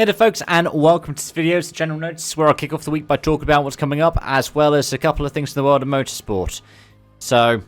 Hey there folks, and welcome to this video. It's the General Notes, where I'll kick off the week by talking about what's coming up, as well as a couple of things in the world of motorsport. So,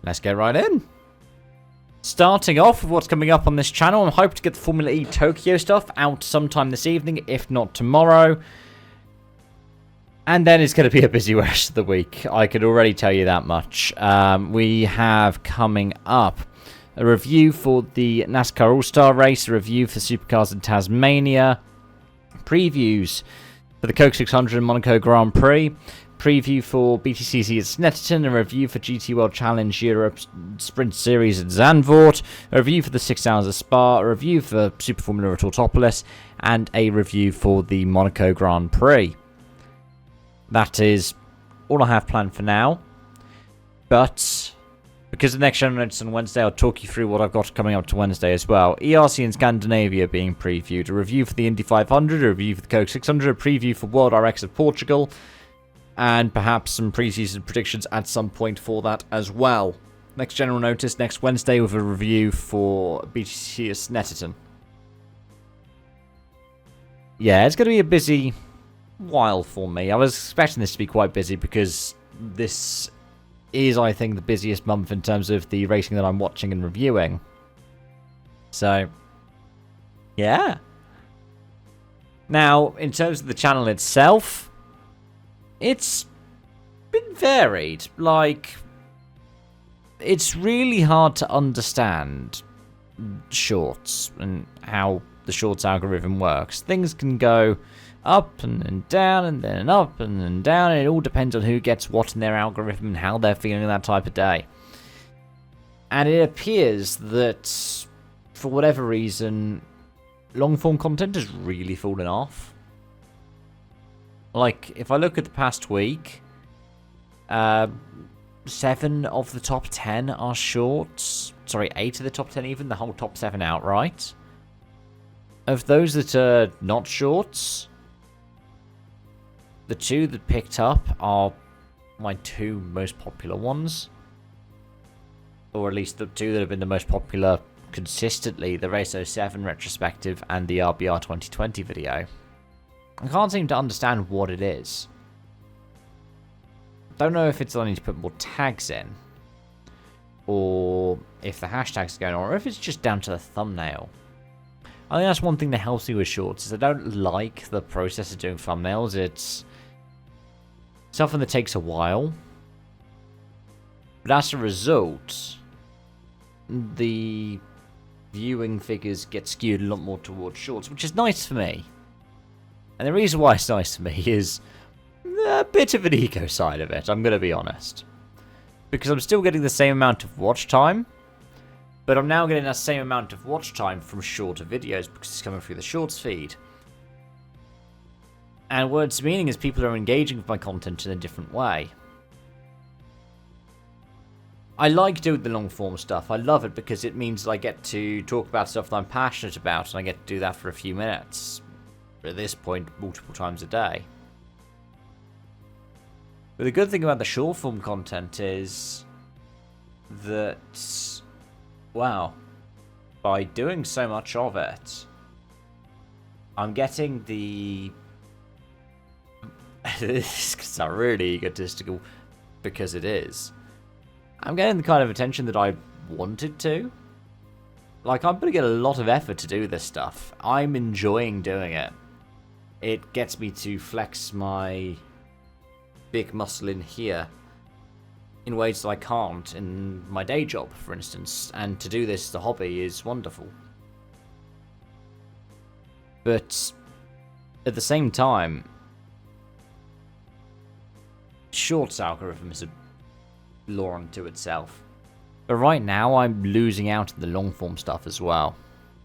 let's get right in. Starting off with what's coming up on this channel, I'm hoping to get the Formula E Tokyo stuff out sometime this evening, if not tomorrow. And then it's going to be a busy rest of the week. I could already tell you that much. We have coming up a review for the NASCAR All-Star Race, a review for Supercars in Tasmania, previews for the Coke 600 and Monaco Grand Prix, preview for BTCC at Snetterton, a review for GT World Challenge Europe Sprint Series at Zandvoort, a review for the 6 Hours of Spa, a review for Super Formula at Autopolis, and a review for the Monaco Grand Prix. That is all I have planned for now, but because the next General Notes on Wednesday, I'll talk you through what I've got coming up to Wednesday as well. ERC in Scandinavia being previewed, a review for the Indy 500, a review for the Coke 600, a preview for World RX of Portugal, and perhaps some preseason predictions at some point for that as well. Next General Notice next Wednesday with a review for BTC Snetterton. Yeah, it's going to be a busy while for me. I was expecting this to be quite busy because this is, I think, the busiest month in terms of the racing that I'm watching and reviewing. So, yeah. Now, in terms of the channel itself, it's been varied. Like, it's really hard to understand shorts and how the shorts algorithm works. Things can go up and then down and then up and then down, and it all depends on who gets what in their algorithm and how they're feeling that type of day. And it appears that, for whatever reason, long-form content has really fallen off. Like, if I look at the past week, 7 of the top 10 are shorts. Sorry, 8 of the top 10 even, the whole top 7 outright. Of those that are not shorts, the 2 that picked up are my 2 most popular ones. Or at least the 2 that have been the most popular consistently, the Race 07 retrospective and the RBR 2020 video. I can't seem to understand what it is. Don't know if it's I need to put more tags in, or if the hashtags are going on, or if it's just down to the thumbnail. I think that's one thing that helps me with shorts, is I don't like the process of doing thumbnails. It's something that takes a while. But as a result, the viewing figures get skewed a lot more towards shorts, which is nice for me. And the reason why it's nice for me is a bit of an ego side of it, I'm going to be honest. Because I'm still getting the same amount of watch time, but I'm now getting that same amount of watch time from shorter videos because it's coming through the shorts feed. And what it's meaning is people are engaging with my content in a different way. I like doing the long form stuff. I love it because it means that I get to talk about stuff that I'm passionate about, and I get to do that for a few minutes. At this point, multiple times a day. But the good thing about the short form content is that, wow, by doing so much of it, I'm getting the... This is not really egotistical, because it is. I'm getting the kind of attention that I wanted to. Like, I'm putting in a lot of effort to do this stuff. I'm enjoying doing it. It gets me to flex my big muscle in here in ways that I can't in my day job, for instance. And to do this as a hobby is wonderful. But at the same time, shorts algorithm is a law unto itself. But right now, I'm losing out on the long form stuff as well.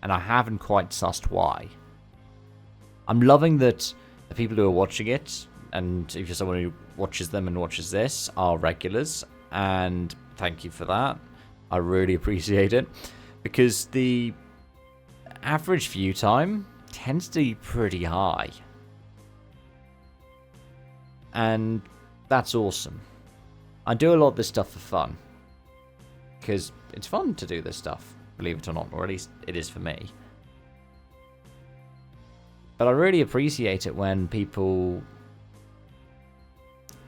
And I haven't quite sussed why. I'm loving that the people who are watching it, and if you're someone who watches them and watches this, are regulars. And thank you for that. I really appreciate it. Because the average view time tends to be pretty high. And that's awesome. I do a lot of this stuff for fun. Because it's fun to do this stuff, believe it or not. Or at least it is for me. But I really appreciate it when people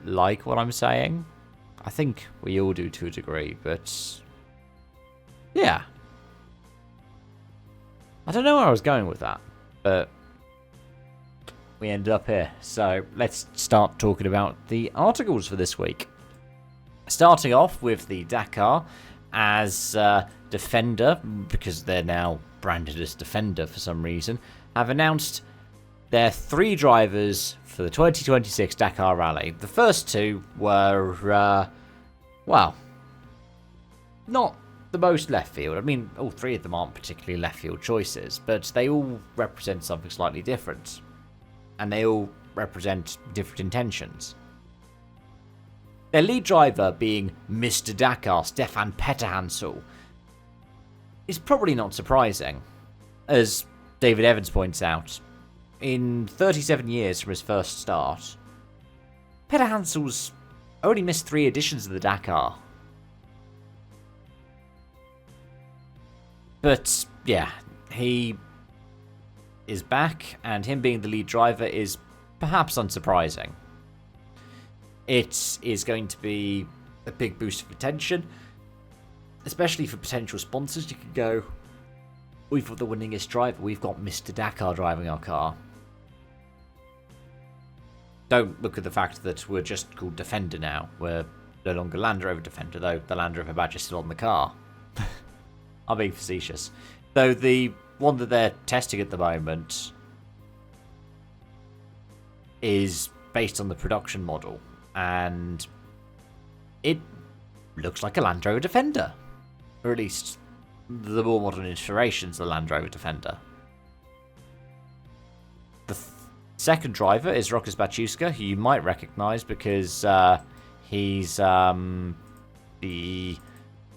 like what I'm saying. I think we all do to a degree, but yeah. I don't know where I was going with that, but we ended up here. So let's start talking about the articles for this week. Starting off with the Dakar as Defender, because they're now branded as Defender for some reason, have announced their 3 drivers for the 2026 Dakar Rally. The first 2 were, well, not the most left field. I mean, all 3 of them aren't particularly left field choices, but they all represent something slightly different. And they all represent different intentions. Their lead driver being Mr. Dakar, Stefan Petterhansel, is probably not surprising. As David Evans points out, in 37 years from his first start, Petterhansel's only missed 3 editions of the Dakar. But, yeah, he is back, and him being the lead driver is perhaps unsurprising. It is going to be a big boost of attention, especially for potential sponsors. You could go, we've got the winningest driver, we've got Mr. Dakar driving our car. Don't look at the fact that we're just called Defender now. We're no longer Land Rover Defender, though the Land Rover badge is still on the car. I'm being facetious. Though the one that they're testing at the moment is based on the production model, and it looks like a Land Rover Defender, or at least the more modern iterations of the Land Rover Defender. The second driver is Rokas Baciuska, who you might recognise because he's the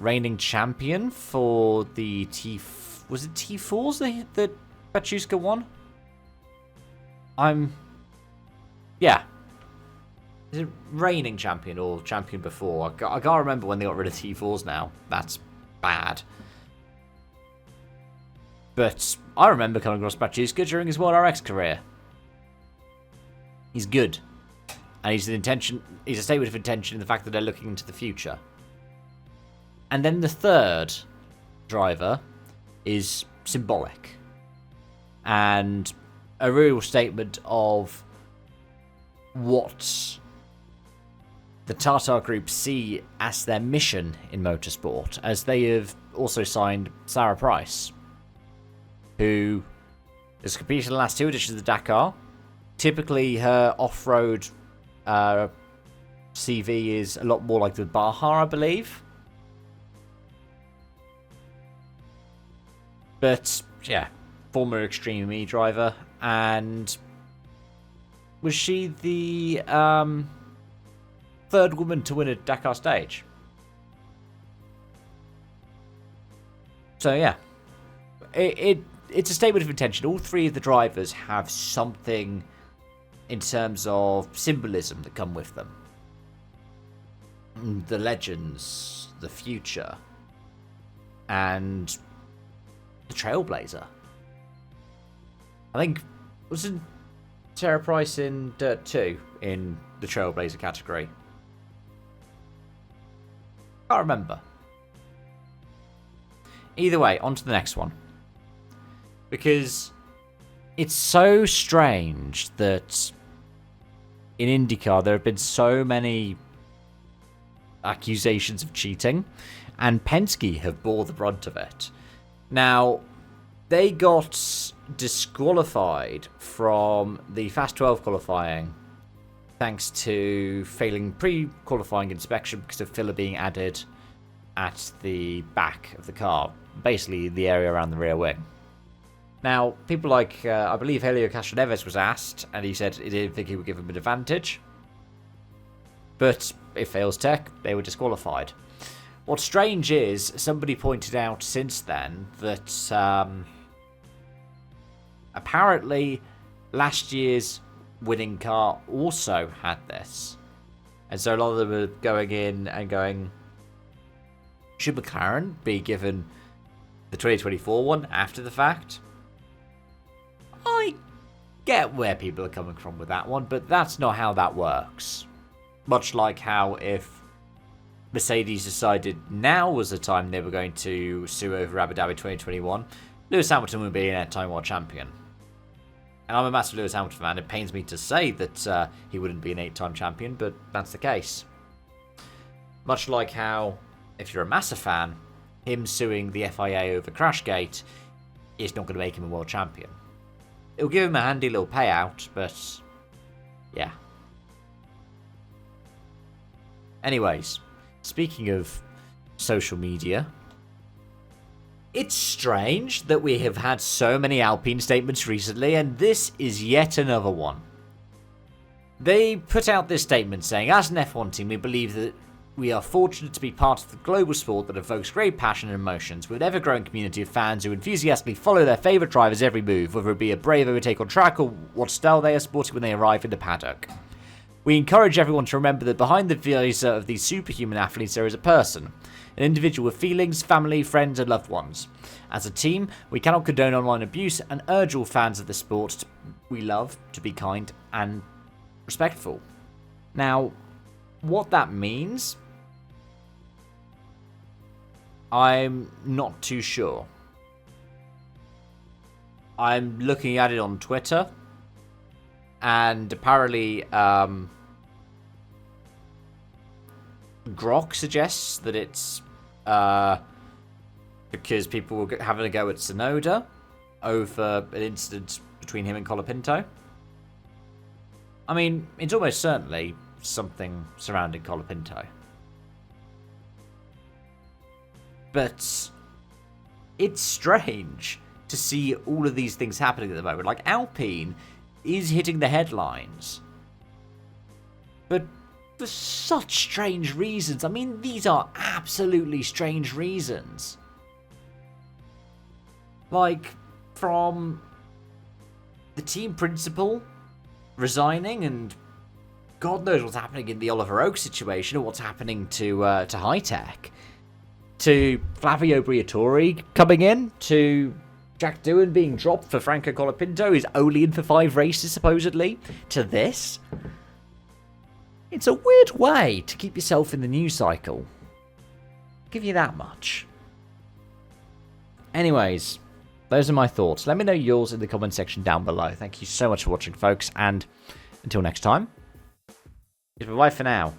reigning champion for the was it T4s that Baciuska won? Yeah. Is it reigning champion or champion before? I can't remember when they got rid of T4s now. That's bad. But I remember coming across Baciuska during his World RX career. He's good. And he's a statement of intention in the fact that they're looking into the future. And then the third driver is symbolic. And a real statement of what the Tata Group see as their mission in motorsport, as they have also signed Sarah Price, who has competed in the last 2 editions of the Dakar. Typically, her off-road CV is a lot more like the Baja, I believe. But, yeah, former Extreme E driver. And was she the third woman to win a Dakar stage? So, yeah. It's a statement of intention. All 3 of the drivers have something in terms of symbolism that come with them. The legends, the future, and the Trailblazer. I think, wasn't Sarah Price in Dirt 2 in the Trailblazer category? Can't remember. Either way, on to the next one. Because it's so strange that in IndyCar there have been so many accusations of cheating, and Penske have bore the brunt of it. Now, they got disqualified from the Fast 12 qualifying thanks to failing pre-qualifying inspection because of filler being added at the back of the car, basically the area around the rear wing. Now, people like, I believe Helio Castroneves was asked, and he said he didn't think he would give him an advantage. But if fails tech, they were disqualified. What's strange is, somebody pointed out since then that apparently last year's winning car also had this. And so a lot of them are going in and going, should McLaren be given the 2024 one after the fact? I get where people are coming from with that one, but that's not how that works. Much like how if Mercedes decided now was the time they were going to sue over Abu Dhabi 2021, Lewis Hamilton would be an 8-time world champion. And I'm a massive Lewis Hamilton fan. It pains me to say that he wouldn't be an 8-time champion, but that's the case. Much like how, if you're a Massa fan, him suing the FIA over Crashgate is not going to make him a world champion. It'll give him a handy little payout, but yeah. Anyways, speaking of social media, it's strange that we have had so many Alpine statements recently, and this is yet another one. They put out this statement saying, as an F1 team, we believe that we are fortunate to be part of the global sport that evokes great passion and emotions, with an ever-growing community of fans who enthusiastically follow their favourite drivers' every move, whether it be a brave overtake on track or what style they are sporting when they arrive in the paddock. We encourage everyone to remember that behind the visor of these superhuman athletes there is a person, an individual with feelings, family, friends and loved ones. As a team, we cannot condone online abuse and urge all fans of the sport we love to be kind and respectful. Now, what that means, I'm not too sure. I'm looking at it on Twitter, and apparently Grok suggests that it's because people were having a go at Tsunoda over an incident between him and Colapinto. I mean, it's almost certainly something surrounding Colapinto. But it's strange to see all of these things happening at the moment. Like, Alpine is hitting the headlines, but for such strange reasons. I mean, these are absolutely strange reasons. Like, from the team principal resigning, and God knows what's happening in the Oliver Oak situation, or what's happening to High Tech, to Flavio Briatore coming in, to Jack Doohan being dropped for Franco Colapinto, who's only in for 5 races supposedly, to this. It's a weird way to keep yourself in the news cycle. I'll give you that much. Anyways, those are my thoughts. Let me know yours in the comment section down below. Thank you so much for watching, folks, and until next time, bye for now.